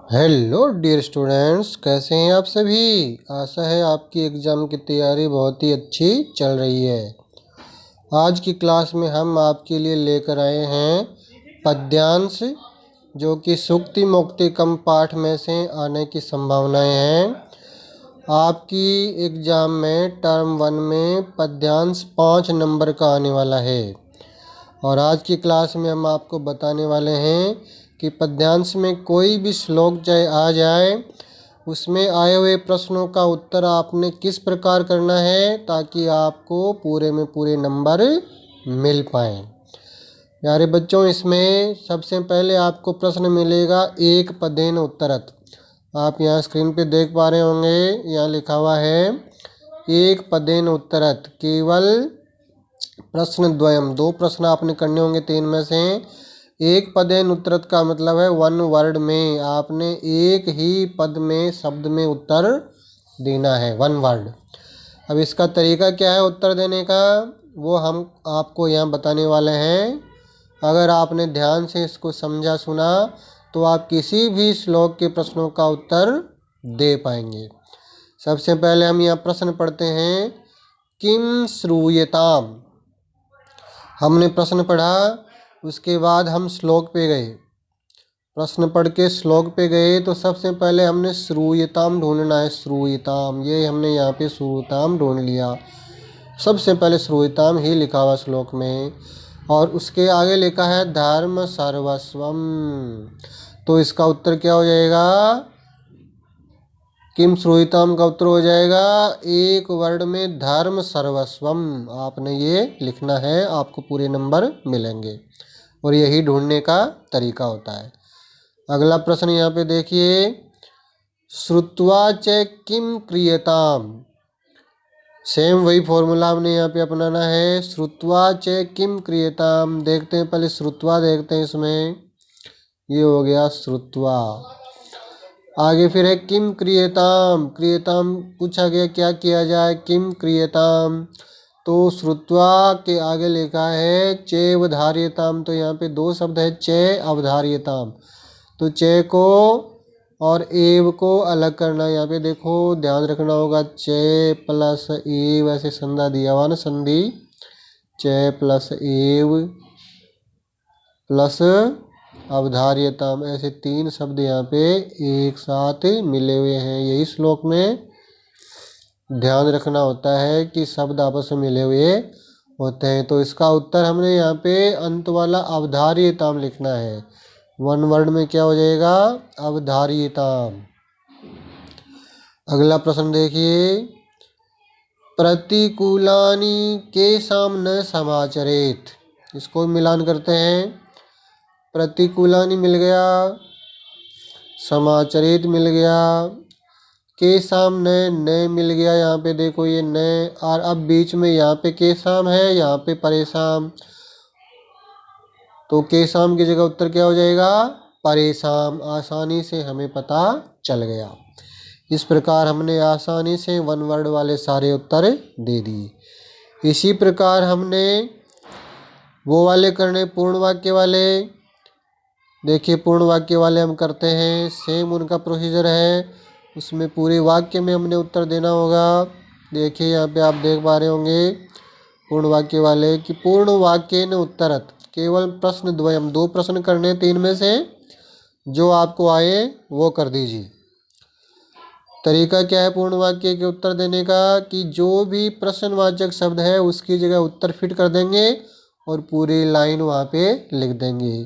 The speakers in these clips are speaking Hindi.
हेलो डियर स्टूडेंट्स, कैसे हैं आप सभी। आशा है आपकी एग्ज़ाम की तैयारी बहुत ही अच्छी चल रही है। आज की क्लास में हम आपके लिए लेकर आए हैं पद्यांश, जो कि सूक्ति मुक्ति कम पाठ में से आने की संभावनाएं हैं। आपकी एग्ज़ाम में टर्म 1 में पद्यांश 5 नंबर का आने वाला है। और आज की क्लास में हम आपको बताने वाले हैं कि पद्यांश में कोई भी श्लोक चाहे आ जाए, उसमें आए हुए प्रश्नों का उत्तर आपने किस प्रकार करना है ताकि आपको पूरे में पूरे नंबर मिल पाए। प्यारे बच्चों, इसमें सबसे पहले आपको प्रश्न मिलेगा एक पदेन उत्तरत। आप यहाँ स्क्रीन पे देख पा रहे होंगे, यहाँ लिखा हुआ है एक पदेन उत्तरत। केवल प्रश्न द्वयम, 2 प्रश्न आपने करने होंगे 3 में से। एक पदेन उत्तरत का मतलब है 1 वर्ड में आपने एक ही पद में शब्द में उत्तर देना है, 1 वर्ड। अब इसका तरीका क्या है उत्तर देने का, वो हम आपको यहाँ बताने वाले हैं। अगर आपने ध्यान से इसको समझा सुना तो आप किसी भी श्लोक के प्रश्नों का उत्तर दे पाएंगे। सबसे पहले हम यहाँ प्रश्न पढ़ते हैं। किम श्रूयताम, हमने प्रश्न पढ़ा, उसके बाद हम श्लोक पे गए। प्रश्न पढ़ के श्लोक पे गए तो सबसे पहले हमने श्रूयताम ढूंढना है। श्रूयताम, ये हमने यहाँ पे श्रूयताम ढूंढ लिया। सबसे पहले श्रूयताम ही लिखा हुआ श्लोक में, और उसके आगे लिखा है धर्म सर्वस्वम। तो इसका उत्तर क्या हो जाएगा, किम श्रूयताम का उत्तर हो जाएगा एक वर्ड में धर्म सर्वस्वम। आपने ये लिखना है, आपको पूरे नंबर मिलेंगे। और यही ढूंढने का तरीका होता है। अगला प्रश्न यहाँ पे देखिए, श्रुत्वा च किम क्रियताम। सेम वही फॉर्मूला हमने यहाँ पे अपनाना है। श्रुत्वा च किम क्रियताम, देखते हैं पहले श्रुत्वा देखते हैं। इसमें ये हो गया श्रुत्वा। आगे फिर है किम क्रियताम। क्रियताम पूछा गया क्या किया जाए, किम क्रियताम। तो श्रुत्वा के आगे लिखा है चैवधार्यताम। तो यहाँ पे 2 शब्द है, चे अवधार्यताम। तो चे को और एव को अलग करना। यहाँ पे देखो ध्यान रखना होगा, चे प्लस एव ऐसे संधा दिया हुआ ना, संधि। चे प्लस एव प्लस अवधार्यताम, ऐसे 3 शब्द यहाँ पे एक साथ मिले हुए हैं। यही श्लोक में ध्यान रखना होता है कि शब्द आपस में मिले हुए होते हैं। तो इसका उत्तर हमने यहाँ पे अंत वाला अवधार्यताम लिखना है। 1 वर्ड में क्या हो जाएगा, अवधार्यताम। अगला प्रश्न देखिए, प्रतिकूलानि केषां न समाचरेत। इसको मिलान करते हैं। प्रतिकूलानि मिल गया, समाचरित मिल गया, केषां न मिल गया। यहाँ पे देखो ये न, और अब बीच में यहाँ पे केषां है, यहाँ पे परेशान। तो केषां की जगह उत्तर क्या हो जाएगा, परेशान। आसानी से हमें पता चल गया। इस प्रकार हमने आसानी से 1 वर्ड वाले सारे उत्तर दे दिए। इसी प्रकार हमने वो वाले करने, पूर्ण वाक्य वाले। देखिए पूर्ण वाक्य वाले हम करते हैं, सेम उनका प्रोसीजर है। उसमें पूरे वाक्य में हमने उत्तर देना होगा। देखिए यहाँ पे आप देख पा रहे होंगे पूर्ण वाक्य वाले कि पूर्ण वाक्य न उत्तरत। केवल प्रश्न द्वयम, 2 प्रश्न करने 3 में से, जो आपको आए वो कर दीजिए। तरीका क्या है पूर्ण वाक्य के उत्तर देने का, कि जो भी प्रश्नवाचक शब्द है उसकी जगह उत्तर फिट कर देंगे और पूरी लाइन वहाँ पे लिख देंगे।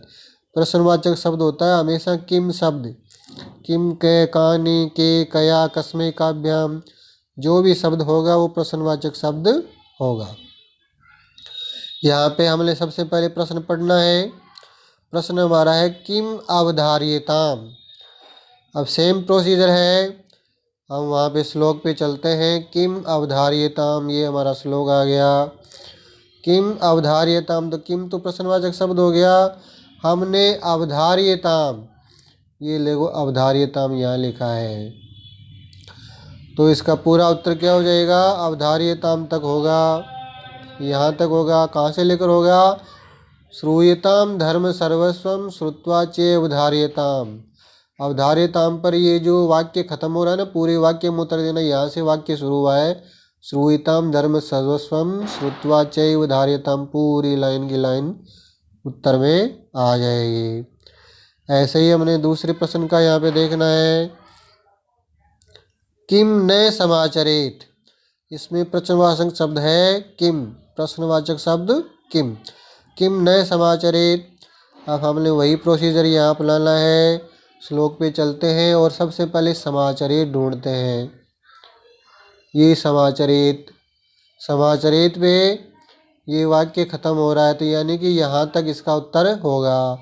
प्रश्नवाचक शब्द होता है हमेशा किम शब्द, किम के, कहानी के, कया, कस्मे, काव्याम, जो भी शब्द होगा वो प्रश्नवाचक शब्द होगा। यहाँ पे हमने सबसे पहले प्रश्न पढ़ना है। प्रश्न हमारा है किम अवधार्यताम। अब सेम प्रोसीजर है, हम वहाँ पे श्लोक पे चलते हैं। किम अवधार्यताम, ये हमारा श्लोक आ गया। किम अवधार्यताम, तो किम तो प्रश्नवाचक शब्द हो गया। हमने अवधार्यताम, ये देखो अवधार्यताम यहाँ लिखा है। तो इसका पूरा उत्तर क्या हो जाएगा, अवधार्यताम तक होगा, यहाँ तक होगा। कहाँ से लेकर होगा, श्रूयताम धर्म सर्वस्वम श्रुत्वा चे अवधार्यताम। अवधार्यताम पर ये जो वाक्य खत्म हो रहा है ना, पूरे वाक्य में उत्तर देना। यहाँ से वाक्य शुरू हुआ है, श्रूयताम धर्म सर्वस्वम श्रुत्वा चैव धार्यताम, पूरी लाइन की लाइन उत्तर में आ जाएगी। ऐसे ही हमने दूसरे प्रश्न का यहाँ पे देखना है, किम न समाचरेत। इसमें प्रश्नवाचक शब्द है किम, प्रश्नवाचक शब्द किम, किम न समाचरेत। अब हमने वही प्रोसीजर यहाँ अपनाना है, श्लोक पे चलते हैं और सबसे पहले समाचरेत ढूंढते हैं। ये समाचरेत, समाचरेत पे ये वाक्य खत्म हो रहा है, तो यानी कि यहाँ तक इसका उत्तर होगा।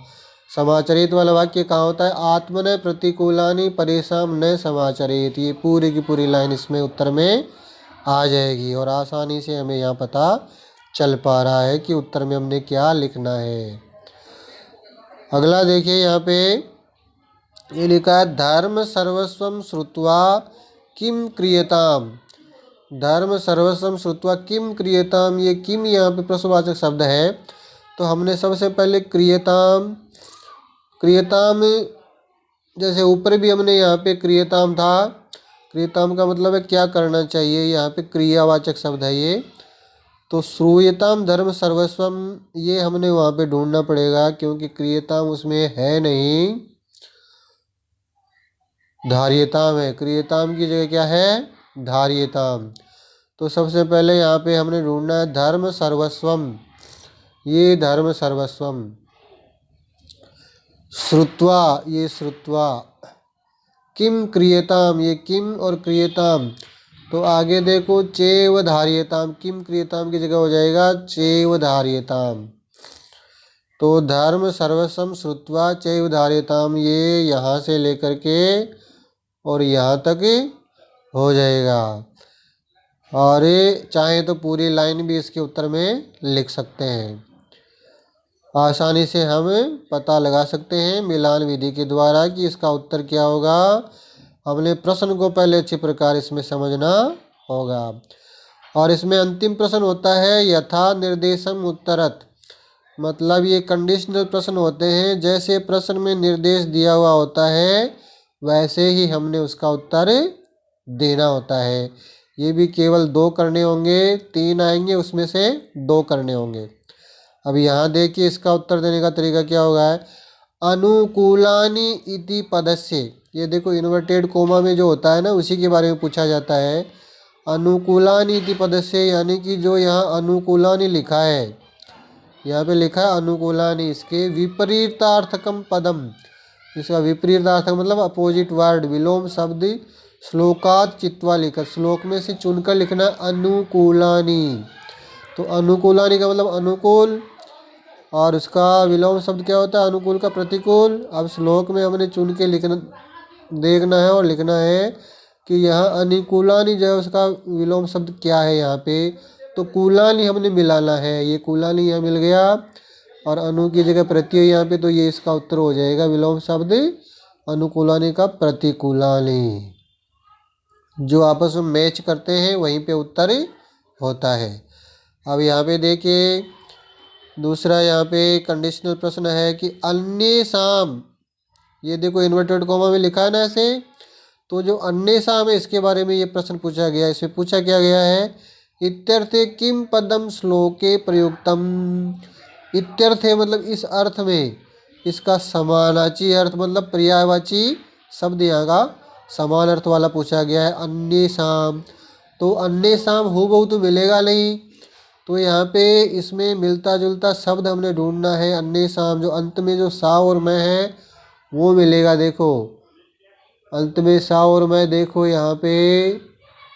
समाचरित वाला वाक्य कहाँ होता है, आत्मन प्रतिकूलानि परेशान न समाचरित। ये पूरी की पूरी लाइन इसमें उत्तर में आ जाएगी और आसानी से हमें यहाँ पता चल पा रहा है कि उत्तर में हमने क्या लिखना है। अगला देखिए, यहाँ पे ये लिखा है, धर्म सर्वस्वम श्रुत्वा किम क्रियताम। धर्म सर्वस्वम श्रुत्वा किम क्रियताम, ये किम यहाँ पे प्रश्नवाचक शब्द है। तो हमने सबसे पहले क्रियताम, क्रियताम जैसे ऊपर भी हमने यहाँ पे क्रियताम था, क्रियताम का मतलब है क्या करना चाहिए, यहाँ पे क्रियावाचक शब्द है ये। तो श्रूयताम धर्म सर्वस्वम, ये हमने वहाँ पे ढूंढना पड़ेगा क्योंकि क्रियताम उसमें है नहीं, धार्यताम है। क्रियताम की जगह क्या है, धार्यताम। तो सबसे पहले यहाँ पे हमने ढूंढना है धर्म सर्वस्वम, ये धर्म सर्वस्वम। श्रुत्वा, ये श्रुत्वा। किम क्रियताम, ये किम और क्रियताम। तो आगे देखो, चैव धार्यताम, किम क्रियताम की जगह हो जाएगा चैव धार्यताम। तो धर्म सर्वस्वम श्रुत्वा चैव धार्यताम, ये यहाँ से लेकर के और यहाँ तक हो जाएगा। और चाहे तो पूरी लाइन भी इसके उत्तर में लिख सकते हैं। आसानी से हम पता लगा सकते हैं मिलान विधि के द्वारा कि इसका उत्तर क्या होगा। हमने प्रश्न को पहले अच्छी प्रकार इसमें समझना होगा। और इसमें अंतिम प्रश्न होता है यथा निर्देशम उत्तरत, मतलब ये कंडीशनल प्रश्न होते हैं। जैसे प्रश्न में निर्देश दिया हुआ होता है वैसे ही हमने उसका उत्तर देना होता है। ये भी केवल 2 करने होंगे, 3 आएंगे उसमें से 2 करने होंगे। अब यहाँ देखिए इसका उत्तर देने का तरीका क्या होगा, अनुकूलानि इति पदस्य। ये देखो इन्वर्टेड कोमा में जो होता है ना, उसी के बारे में पूछा जाता है। अनुकूलानि इति पदस्य, यानी कि जो यहाँ अनुकूलानि लिखा है, यहाँ पे लिखा है अनुकूलानि, इसके विपरीतार्थकम पदम, इसका विपरीतार्थक मतलब अपोजिट वर्ड, विलोम शब्द श्लोकात चित्वा लिखा, श्लोक में से चुनकर लिखना अनुकूलानि। तो अनुकूलानि का मतलब अनुकूल, और उसका विलोम शब्द क्या होता है, अनुकूल का प्रतिकूल। अब श्लोक में हमने चुन के लिखना, देखना है और लिखना है कि यहाँ अनुकूलानि जो है उसका विलोम शब्द क्या है यहाँ पे। तो कूलानि हमने मिलाना है, ये कूलानि यहाँ मिल गया और अनु की जगह प्रत्यय यहाँ पे, तो ये इसका उत्तर हो जाएगा विलोम शब्द अनुकूलानि का प्रतिकूलानि। जो आपस में मैच करते हैं वहीं पे उत्तर होता है। अब यहाँ पे देखिए दूसरा, यहाँ पे कंडीशनल प्रश्न है कि अन्य शाम, ये देखो इन्वर्टेड कॉमा में लिखा है ना ऐसे। तो जो अन्य शाम है इसके बारे में ये प्रश्न पूछा गया। इसमें पूछा क्या गया है, इत्यर्थे किम पदम श्लोके प्रयुक्तम। इत्यर्थे मतलब इस अर्थ में, इसका समानार्थी अर्थ मतलब पर्यायवाची शब्द यहाँ का समान अर्थ वाला पूछा गया है अन्य शाम। तो अन्य शाम हूबहू तो मिलेगा नहीं, तो यहाँ पे इसमें मिलता जुलता शब्द हमने ढूंढना है। अन्य शाम, जो अंत में जो सा और मैं है वो मिलेगा। देखो अंत में सा और मैं, देखो यहाँ पे,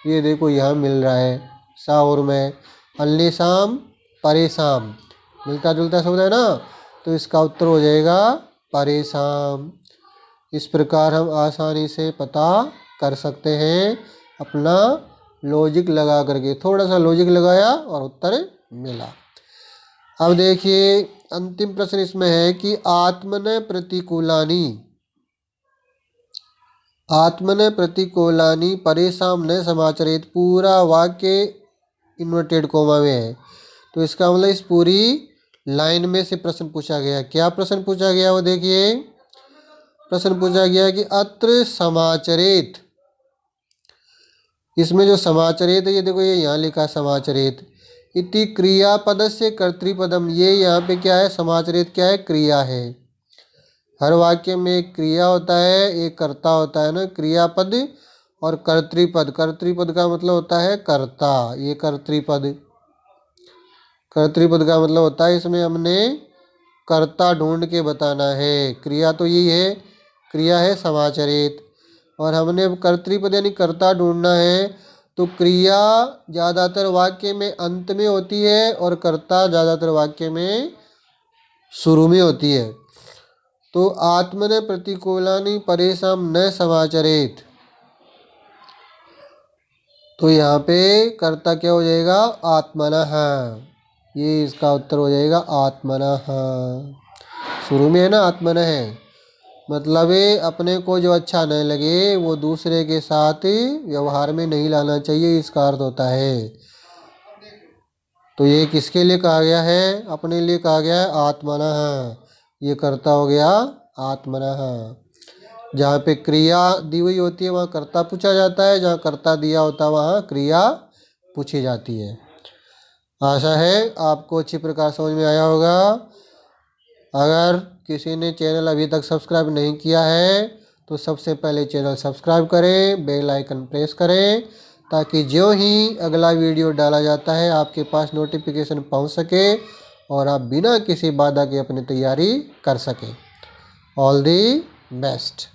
ये देखो यहाँ मिल रहा है सा और मैं। अन्य शाम परेशान, मिलता जुलता शब्द है ना, तो इसका उत्तर हो जाएगा परेशान। इस प्रकार हम आसानी से पता कर सकते हैं, अपना लॉजिक लगा करके। थोड़ा सा लॉजिक लगाया और उत्तर मिला। अब देखिए अंतिम प्रश्न इसमें है कि आत्मन प्रतिकूलानि, आत्मन प्रतिकूलानि परेशान न समाचरित, पूरा वाक्य इन्वर्टेड कोमा में है। तो इसका मतलब इस पूरी लाइन में से प्रश्न पूछा गया। क्या प्रश्न पूछा गया वो देखिए, प्रश्न पूछा गया कि अत्र समाचरेत, इसमें जो समाचरेत है ये देखो, ये यहाँ लिखा समाचरेत इति क्रियापद से कर्तृपदम, ये यहाँ पे क्या है, समाचरेत क्या है, क्रिया है। हर वाक्य में एक क्रिया होता है, एक कर्ता होता है ना, क्रियापद और कर्तृपद। कर्तृपद का मतलब होता है कर्ता, ये कर्तृपद, कर्तृपद का मतलब होता है इसमें हमने कर्ता ढूंढ के बताना है। क्रिया तो यही है, क्रिया है समाचरित, और हमने कर्तृपद यानी कर्ता ढूंढना है। तो क्रिया ज़्यादातर वाक्य में अंत में होती है और कर्ता ज़्यादातर वाक्य में शुरू में होती है। तो आत्मने प्रतिकूलानि परेशान न समाचरेत, तो यहाँ पे कर्ता क्या हो जाएगा, आत्मनः, ये इसका उत्तर हो जाएगा आत्मनः। शुरू में है ना आत्मनः है, मतलब अपने को जो अच्छा नहीं लगे वो दूसरे के साथ व्यवहार में नहीं लाना चाहिए, इसका अर्थ होता है। तो ये किसके लिए कहा गया है, अपने लिए कहा गया है आत्मनः, ये कर्ता हो गया आत्मनः। जहाँ पे क्रिया दी हुई होती है वहाँ कर्ता पूछा जाता है, जहाँ कर्ता दिया होता है वहाँ क्रिया पूछी जाती है। आशा है आपको अच्छी प्रकार समझ में आया होगा। अगर किसी ने चैनल अभी तक सब्सक्राइब नहीं किया है तो सबसे पहले चैनल सब्सक्राइब करें, बेल आइकन प्रेस करें, ताकि जो ही अगला वीडियो डाला जाता है आपके पास नोटिफिकेशन पहुंच सके और आप बिना किसी बाधा के अपनी तैयारी कर सकें। All the best.